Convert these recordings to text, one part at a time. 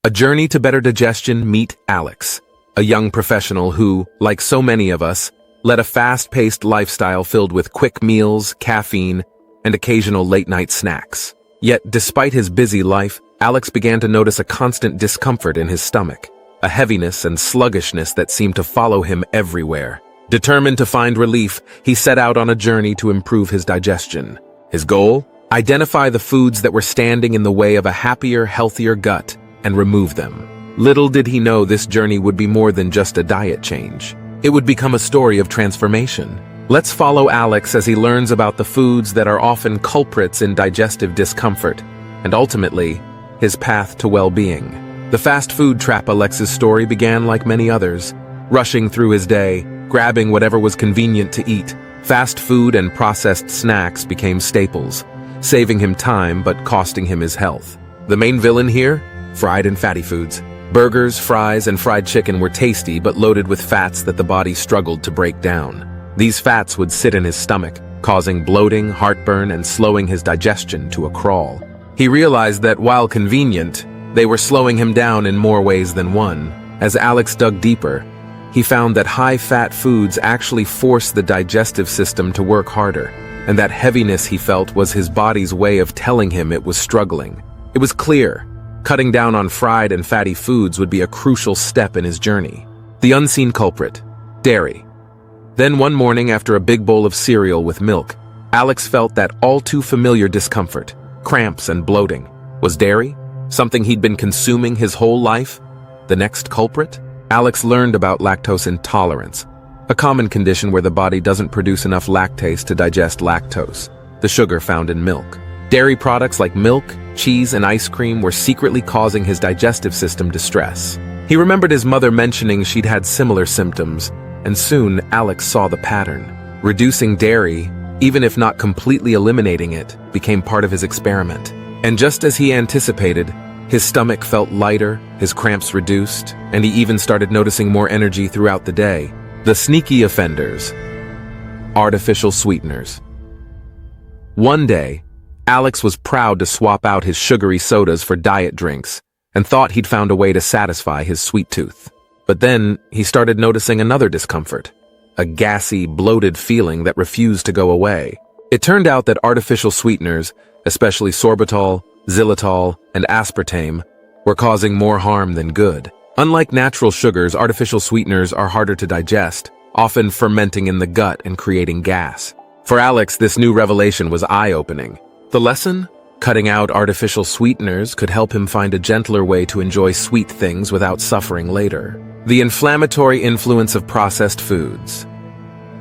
A journey to better digestion. Meet Alex, a young professional who, like so many of us, led a fast-paced lifestyle filled with quick meals, caffeine, and occasional late-night snacks. Yet, despite his busy life, Alex began to notice a constant discomfort in his stomach, a heaviness and sluggishness that seemed to follow him everywhere. Determined to find relief, he set out on a journey to improve his digestion. His goal? Identify the foods that were standing in the way of a happier, healthier gut and remove them. Little did he know this journey would be more than just a diet change. It would become a story of transformation. Let's follow Alex as he learns about the foods that are often culprits in digestive discomfort, and ultimately, his path to well-being. The fast food trap. Alex's story began like many others, rushing through his day, grabbing whatever was convenient to eat. Fast food and processed snacks became staples, saving him time but costing him his health. The main villain here? Fried and fatty foods. Burgers, fries, and fried chicken were tasty but loaded with fats that the body struggled to break down. These fats would sit in his stomach, causing bloating, heartburn, and slowing his digestion to a crawl. He realized that while convenient, they were slowing him down in more ways than one. As Alex dug deeper, he found that high-fat foods actually force the digestive system to work harder, and that heaviness he felt was his body's way of telling him it was struggling. It was clear, cutting down on fried and fatty foods would be a crucial step in his journey. The unseen culprit: dairy. Then one morning, after a big bowl of cereal with milk, Alex felt that all-too-familiar discomfort, cramps and bloating. Was dairy something he'd been consuming his whole life? The next culprit? Alex learned about lactose intolerance, a common condition where the body doesn't produce enough lactase to digest lactose, the sugar found in milk. Dairy products like milk, cheese, and ice cream were secretly causing his digestive system distress. He remembered his mother mentioning she'd had similar symptoms, and soon Alex saw the pattern. Reducing dairy, even if not completely eliminating it, became part of his experiment. And just as he anticipated, his stomach felt lighter, his cramps reduced, and he even started noticing more energy throughout the day. The sneaky offenders: artificial sweeteners. One day, Alex was proud to swap out his sugary sodas for diet drinks and thought he'd found a way to satisfy his sweet tooth. But then he started noticing another discomfort, a gassy, bloated feeling that refused to go away. It turned out that artificial sweeteners, especially sorbitol, xylitol, and aspartame, were causing more harm than good. Unlike natural sugars, artificial sweeteners are harder to digest, often fermenting in the gut and creating gas. For Alex, this new revelation was eye-opening. The lesson? Cutting out artificial sweeteners could help him find a gentler way to enjoy sweet things without suffering later. The inflammatory influence of processed foods.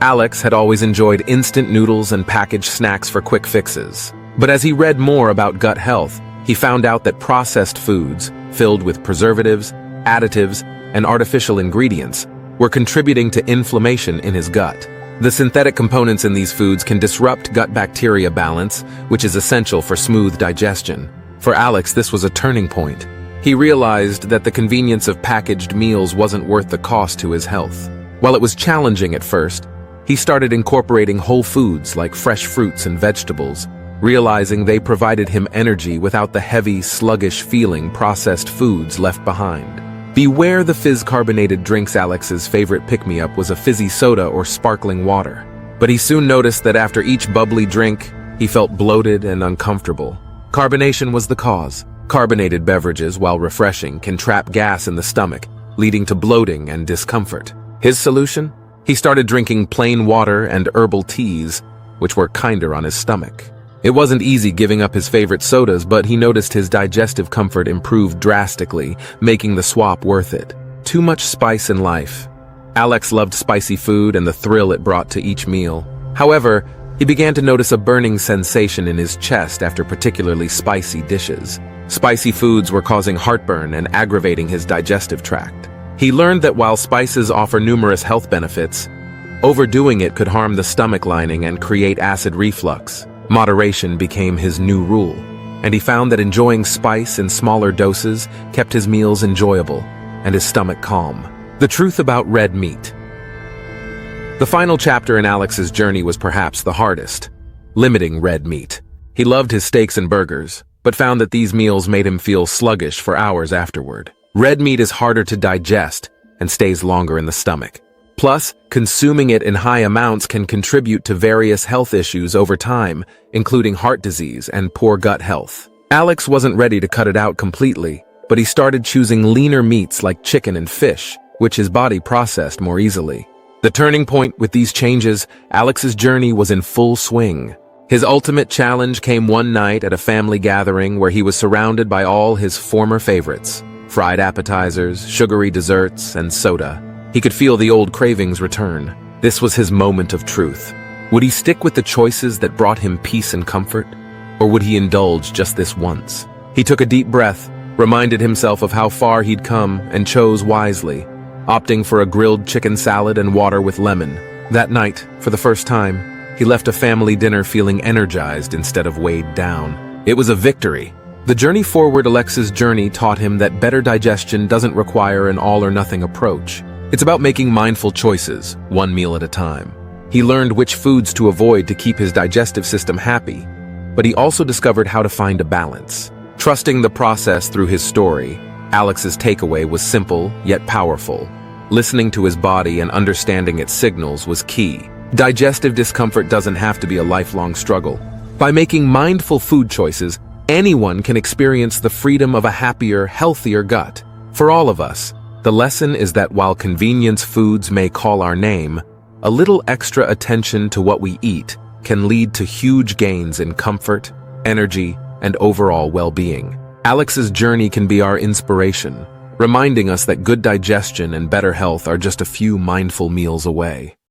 Alex had always enjoyed instant noodles and packaged snacks for quick fixes. But as he read more about gut health, he found out that processed foods, filled with preservatives, additives, and artificial ingredients, were contributing to inflammation in his gut. The synthetic components in these foods can disrupt gut bacteria balance, which is essential for smooth digestion. For Alex, this was a turning point. He realized that the convenience of packaged meals wasn't worth the cost to his health. While it was challenging at first, he started incorporating whole foods like fresh fruits and vegetables, realizing they provided him energy without the heavy, sluggish feeling processed foods left behind. Beware the fizz-carbonated drinks. Alex's favorite pick-me-up was a fizzy soda or sparkling water. But he soon noticed that after each bubbly drink, he felt bloated and uncomfortable. Carbonation was the cause. Carbonated beverages, while refreshing, can trap gas in the stomach, leading to bloating and discomfort. His solution? He started drinking plain water and herbal teas, which were kinder on his stomach. It wasn't easy giving up his favorite sodas, but he noticed his digestive comfort improved drastically, making the swap worth it. Too much spice in life. Alex loved spicy food and the thrill it brought to each meal. However, he began to notice a burning sensation in his chest after particularly spicy dishes. Spicy foods were causing heartburn and aggravating his digestive tract. He learned that while spices offer numerous health benefits, overdoing it could harm the stomach lining and create acid reflux. Moderation became his new rule, and he found that enjoying spice in smaller doses kept his meals enjoyable and his stomach calm. The truth about red meat. The final chapter in Alex's journey was perhaps the hardest: limiting red meat. He loved his steaks and burgers, but found that these meals made him feel sluggish for hours afterward. Red meat is harder to digest and stays longer in the stomach. Plus, consuming it in high amounts can contribute to various health issues over time, including heart disease and poor gut health. Alex wasn't ready to cut it out completely, but he started choosing leaner meats like chicken and fish, which his body processed more easily. The turning point with these changes, Alex's journey was in full swing. His ultimate challenge came one night at a family gathering where he was surrounded by all his former favorites: fried appetizers, sugary desserts, and soda. He could feel the old cravings return. This was his moment of truth. Would he stick with the choices that brought him peace and comfort? Or would he indulge just this once? He took a deep breath, reminded himself of how far he'd come, and chose wisely, opting for a grilled chicken salad and water with lemon. That night, for the first time, he left a family dinner feeling energized instead of weighed down. It was a victory. The journey forward, Alex's journey taught him that better digestion doesn't require an all-or-nothing approach. It's about making mindful choices, one meal at a time. He learned which foods to avoid to keep his digestive system happy, but he also discovered how to find a balance. Trusting the process through his story, Alex's takeaway was simple yet powerful. Listening to his body and understanding its signals was key. Digestive discomfort doesn't have to be a lifelong struggle. By making mindful food choices, anyone can experience the freedom of a happier, healthier gut. For all of us, the lesson is that while convenience foods may call our name, a little extra attention to what we eat can lead to huge gains in comfort, energy, and overall well-being. Alex's journey can be our inspiration, reminding us that good digestion and better health are just a few mindful meals away.